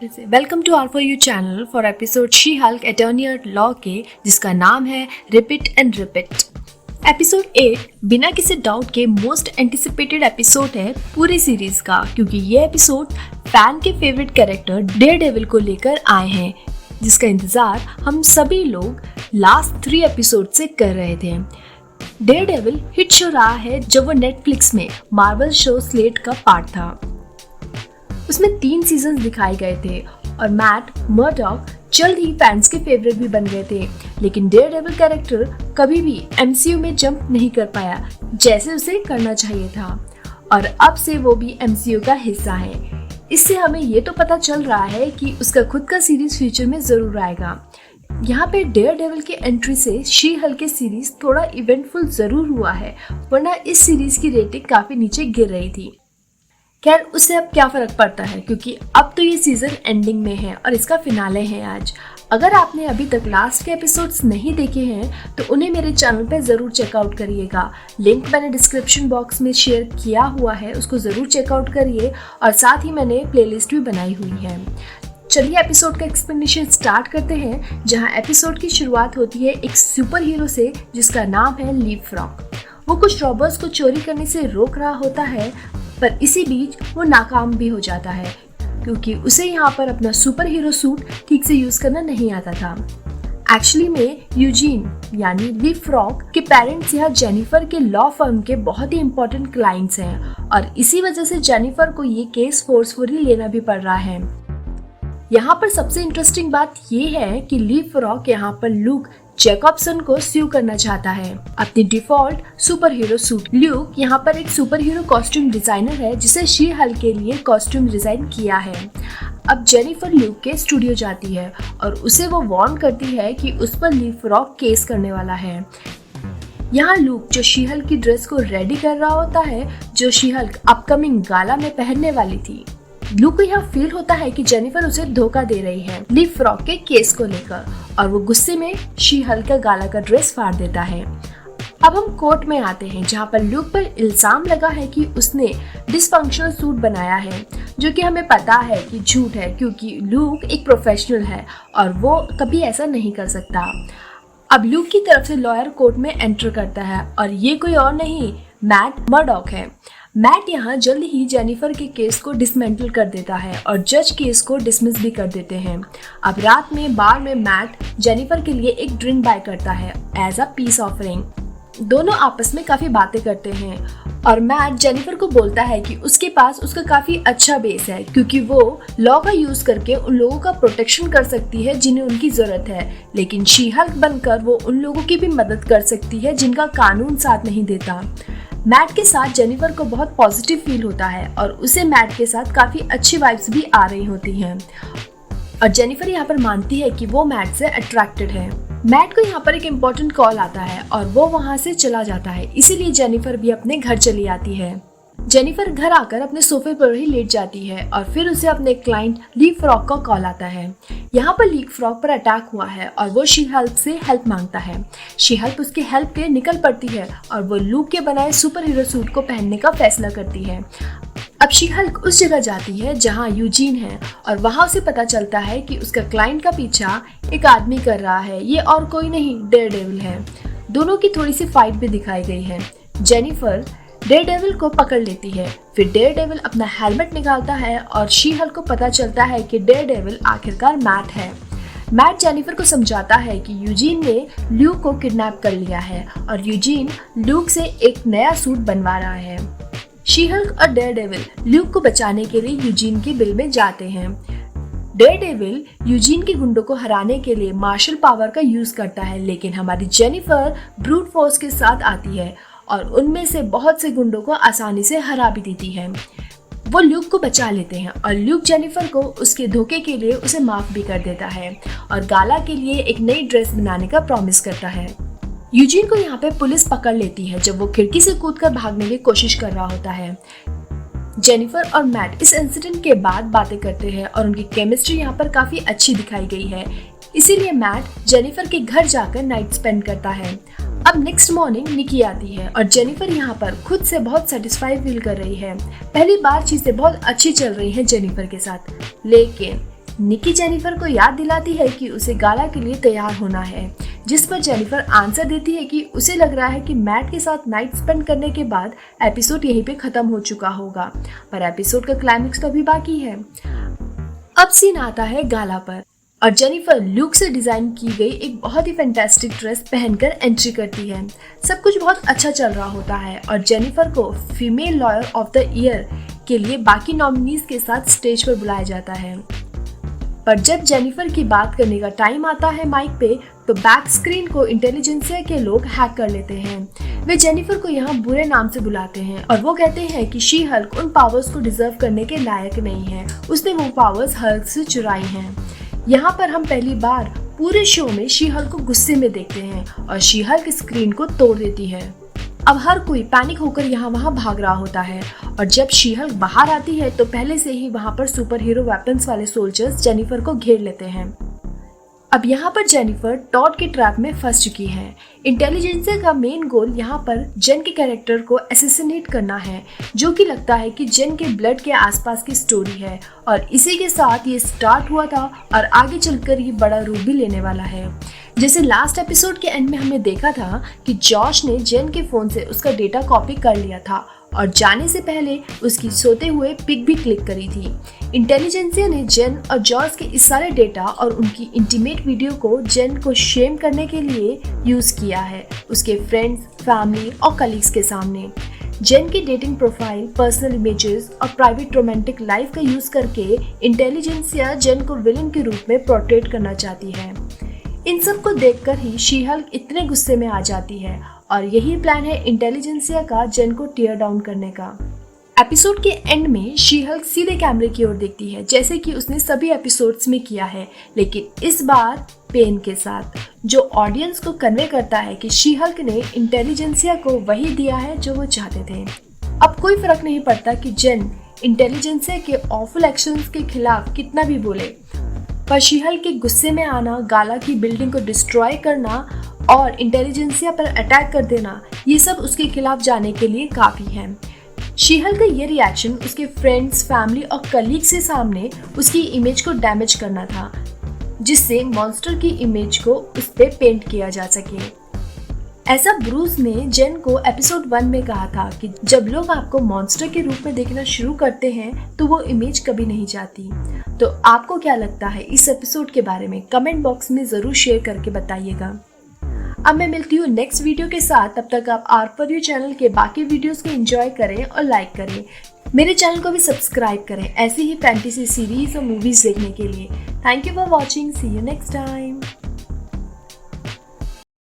Welcome to R for you channel for episode She Hulk attorney at law के, जिसका नाम है repeat and repeat. Episode 8 बिना किसी डाउट के मोस्ट एंटिसिपेटेड एपिसोड है पूरी सीरीज का, क्योंकि ये एपिसोड फैन के फेवरेट कैरेक्टर डेयरडेविल को लेकर आए हैं, जिसका इंतजार हम सभी लोग लास्ट 3 एपिसोड से कर रहे थे। डेयरडेविल हिट शो रहा है जब वो नेटफ्लिक्स में मार्वल शो स्लेट का पार्ट था। उसमें 3 सीजन दिखाए गए थे और मैट मर्डॉक जल्द ही फैंस के फेवरेट भी बन गए थे, लेकिन डेयरडेविल कैरेक्टर कभी भी एमसीयू में जंप नहीं कर पाया जैसे उसे करना चाहिए था, और अब से वो भी एमसीयू का हिस्सा है। इससे हमें ये तो पता चल रहा है कि उसका खुद का सीरीज फ्यूचर में जरूर आएगा। यहाँ पे डेयरडेविल की एंट्री से शी हल्क की सीरीज थोड़ा इवेंटफुल जरूर हुआ है, वरना इस सीरीज की रेटिंग काफी नीचे गिर रही थी। खैर, उससे अब क्या फर्क पड़ता है, क्योंकि अब तो ये सीजन एंडिंग में है और इसका फिनाले है आज। अगर आपने अभी तक लास्ट के एपिसोड्स नहीं देखे हैं तो उन्हें मेरे चैनल पे ज़रूर चेकआउट करिएगा। लिंक मैंने डिस्क्रिप्शन बॉक्स में शेयर किया हुआ है, उसको ज़रूर चेकआउट करिए, और साथ ही मैंने प्लेलिस्ट भी बनाई हुई है। चलिए एपिसोड का एक्सप्लेनेशन स्टार्ट करते हैं, जहाँ एपिसोड की शुरुआत होती है एक सुपर हीरो से जिसका नाम है लीपफ्रॉग। वो कुछ रॉबर्स को चोरी करने से रोक रहा होता है, पर इसी बीच वो नाकाम भी हो जाता है, क्योंकि उसे यहाँ पर अपना सुपर हीरो सूट ठीक से यूज करना नहीं आता था। एक्चुअली में यूजीन यानी लीपफ्रॉग के पेरेंट्स यहाँ जेनिफर के लॉ फर्म के बहुत ही इम्पोर्टेंट क्लाइंट्स हैं, और इसी वजह से जेनिफर को ये केस फोर्सफुली लेना भी पड़ रहा है। यहाँ पर सबसे इंटरेस्टिंग बात ये है कि लीपफ्रॉग यहाँ पर लूक जैकबसन को स्यू करना चाहता है अपनी default super hero suit. Luke यहाँ पर एक सुपर हीरो कॉस्ट्यूम डिजाइनर है जिसे शी हल्क के लिए कॉस्ट्यूम डिजाइन किया है। अब जेनिफर ल्यूक के स्टूडियो जाती है और उसे वो वार्न करती है कि उस पर लीपफ्रॉग केस करने वाला है। यहाँ लूक जो शी हल्क की ड्रेस को रेडी कर रहा होता है, जो शी हल्क अपकमिंग गाला में पहनने वाली थी। लूक को यहाँ फील होता है कि जेनिफर उसे धोखा दे रही है लीपफ्रॉग के केस को लेकर, और वो गुस्से में शी हल्क का गाला का ड्रेस फाड़ देता है। अब हम कोर्ट में आते हैं, जहाँ पर लूक पर इल्जाम लगा है कि उसने डिसफंक्शनल सूट बनाया है, जो कि हमें पता है कि झूठ है, क्योंकि लूक एक प्रोफेशनल है और वो कभी ऐसा नहीं कर सकता। अब लूक की तरफ से लॉयर कोर्ट में एंटर करता है, और ये कोई और नहीं मैट मर्डॉक है। मैट यहाँ जल्द ही जेनिफर के केस को डिसमेंटल कर देता है और जज केस को डिसमिस भी कर देते हैं। अब रात में बार में मैट जेनिफर के लिए एक ड्रिंक बाय करता है एज अ पीस ऑफरिंग। दोनों आपस में काफी बातें करते हैं और मैट जेनिफर को बोलता है कि उसके पास उसका काफी अच्छा बेस है, क्योंकि वो लॉ का यूज करके उन लोगों का प्रोटेक्शन कर सकती है जिन्हें उनकी जरूरत है, लेकिन शी हल्क बनकर वो उन लोगों की भी मदद कर सकती है जिनका कानून साथ नहीं देता। मैट के साथ जेनिफर को बहुत पॉजिटिव फील होता है और उसे मैट के साथ काफी अच्छी वाइब्स भी आ रही होती हैं, और जेनिफर यहाँ पर मानती है कि वो मैट से अट्रैक्टेड है। मैट को यहाँ पर एक इम्पोर्टेंट कॉल आता है और वो वहाँ से चला जाता है, इसीलिए जेनिफर भी अपने घर चली आती है। जेनिफर घर आकर अपने सोफे पर ही लेट जाती है और फिर उसे अपने क्लाइंट लीपफ्रॉग का कॉल आता है। यहाँ पर लीपफ्रॉग पर अटैक हुआ है और वो शी हल्क से हेल्प मांगता है। शी हल्क उसकी हेल्प के निकल पड़ती है और वो लूक के बनाए सुपर हीरो सूट को पहनने का फैसला करती है। अब शी हल्क उस जगह जाती है जहाँ यूजीन है, और वहाँ उसे पता चलता है कि उसका क्लाइंट का पीछा एक आदमी कर रहा है, ये और कोई नहीं डेयरडेविल है। दोनों की थोड़ी सी फाइट भी दिखाई गई है। जेनिफर डेयरडेविल को पकड़ लेती है, फिर डेयरडेविल अपना हेलमेट निकालता है और शी हल्क को पता चलता है कि डेयरडेविल आखिरकार मैट है। मैट जेनिफर को समझाता है कि यूजीन ने ल्यूक को किडनैप कर लिया है और यूजीन ल्यूक से एक नया सूट बनवा रहा है। शी हल्क और डेयरडेविल ल्यूक को बचाने के लिए यूजीन के बिल में जाते हैं। डेयरडेविल यूजीन के गुंडों को हराने के लिए मार्शल पावर का यूज करता है, लेकिन हमारी जेनिफर ब्रूट फोर्स के साथ आती है और उनमें से बहुत से गुंडों को आसानी से हरा भी देती है। वो ल्यूक को बचा लेते हैं और ल्यूक जेनिफर को उसके धोखे के लिए उसे माफ भी कर देता है और गाला के लिए एक नई ड्रेस बनाने का प्रॉमिस करता है। यूजीन को यहाँ पे पुलिस पकड़ लेती है जब वो खिड़की से कूदकर भागने की कोशिश कर रहा होता है। जेनिफर और मैट इस इंसिडेंट के बाद बातें करते हैं और उनकी केमिस्ट्री यहाँ पर काफी अच्छी दिखाई गई है, इसीलिए मैट जेनिफर के घर जाकर नाइट स्पेंड करता है। अब नेक्स्ट मॉर्निंग निकी आती है और जेनिफर यहाँ पर खुद से बहुत सेटिस्फाई फील कर रही है। पहली बार चीजें बहुत अच्छी चल रही हैं जेनिफर के साथ, लेकिन निकी जेनिफर को याद दिलाती है कि उसे गाला के लिए तैयार होना है, जिस पर जेनिफर आंसर देती है कि उसे लग रहा है कि मैट के साथ नाइट स्पेंड करने के बाद एपिसोड यहीं पे खत्म हो चुका होगा, पर एपिसोड का क्लाइमेक्स तो अभी बाकी है। अब सीन आता है गाला पर और जेनिफर ल्यूक से डिजाइन की गई एक बहुत ही फैंटास्टिक ड्रेस पहनकर एंट्री करती है। सब कुछ बहुत अच्छा चल रहा होता है और जेनिफर को female lawyer of the year के लिए बाकी नॉमिनीज के साथ स्टेज पर बुलाया जाता है। पर जब जेनिफर की बात करने का टाइम आता है माइक पे, तो बैक स्क्रीन को इंटेलिजेंसिया के लोग हैक कर लेते हैं। वे जेनिफर को यहाँ बुरे नाम से बुलाते हैं और वो कहते हैं कि शी हल्क उन पावर्स को डिजर्व करने के लायक नहीं है, उसने वो पावर्स हल्क से चुराई हैं। यहाँ पर हम पहली बार पूरे शो में शी हल्क को गुस्से में देखते हैं और शी हल्क स्क्रीन को तोड़ देती है। अब हर कोई पैनिक होकर यहाँ वहाँ भाग रहा होता है और जब शी हल्क बाहर आती है तो पहले से ही वहाँ पर सुपर हीरो वेपन्स वाले सोल्जर्स जेनिफर को घेर लेते हैं। अब यहाँ पर जेनिफर टॉड के ट्रैप में फंस चुकी है। इंटेलिजेंसिया का मेन गोल यहाँ पर जेन के कैरेक्टर को असैसिनेट करना है, जो कि लगता है कि जेन के ब्लड के आसपास की स्टोरी है और इसी के साथ ये स्टार्ट हुआ था और आगे चलकर ये बड़ा रूप भी लेने वाला है। जैसे लास्ट एपिसोड के एंड में हमने देखा था कि जॉश ने जेन के फोन से उसका डेटा कॉपी कर लिया था और जाने से पहले उसकी सोते हुए पिक भी क्लिक करी थी। इंटेलिजेंसिया ने जेन और जॉश के इस सारे डेटा और उनकी इंटीमेट वीडियो को जेन को शेम करने के लिए यूज किया है, उसके फ्रेंड्स, फैमिली और कलीग्स के सामने। जेन की डेटिंग प्रोफाइल, पर्सनल इमेजेस और प्राइवेट रोमांटिक लाइफ का यूज करके इंटेलिजेंसिया जेन को विलन के रूप में पोर्ट्रेट करना चाहती है। इन सब को देखकर ही शी हल्क इतने गुस्से में आ जाती है और यही प्लान है इंटेलिजेंसिया का जेन को टीयर डाउन करने का। एपिसोड के एंड में शी हल्क सीधे कैमरे की ओर देखती है, जैसे कि उसने सभी एपिसोड्स में किया है, लेकिन इस बार पेन के साथ, जो ऑडियंस को कन्वे करता है कि शी हल्क ने इंटेलिजेंसिया को वही दिया है जो वो चाहते थे। अब कोई फर्क नहीं पड़ता कि जेन इंटेलिजेंसिया के ऑफुल एक्शंस के खिलाफ कितना भी बोले, पर शी हल्क के गुस्से में आना, गाला की बिल्डिंग को डिस्ट्रॉय करना और इंटेलिजेंसिया पर अटैक कर देना, ये सब उसके खिलाफ जाने के लिए काफ़ी है। शी हल्क का ये रिएक्शन उसके फ्रेंड्स, फैमिली और कलीग से सामने उसकी इमेज को डैमेज करना था, जिससे मॉन्स्टर की इमेज को उस पर पेंट किया जा सके। ऐसा ब्रूस ने जेन को एपिसोड 1 में कहा था कि जब लोग आपको मॉन्स्टर के रूप में देखना शुरू करते हैं तो वो इमेज कभी नहीं जाती। तो आपको क्या लगता है इस एपिसोड के बारे में? कमेंट बॉक्स में ज़रूर शेयर करके बताइएगा। अब मैं मिलती हूँ नेक्स्ट वीडियो के साथ। तब तक आप R4U चैनल के बाकी वीडियोस को एंजॉय करें और लाइक करें। मेरे चैनल को भी सब्सक्राइब करें ऐसी ही फैंटेसी सीरीज और मूवीज देखने के लिए। Thank you for watching. See you next time.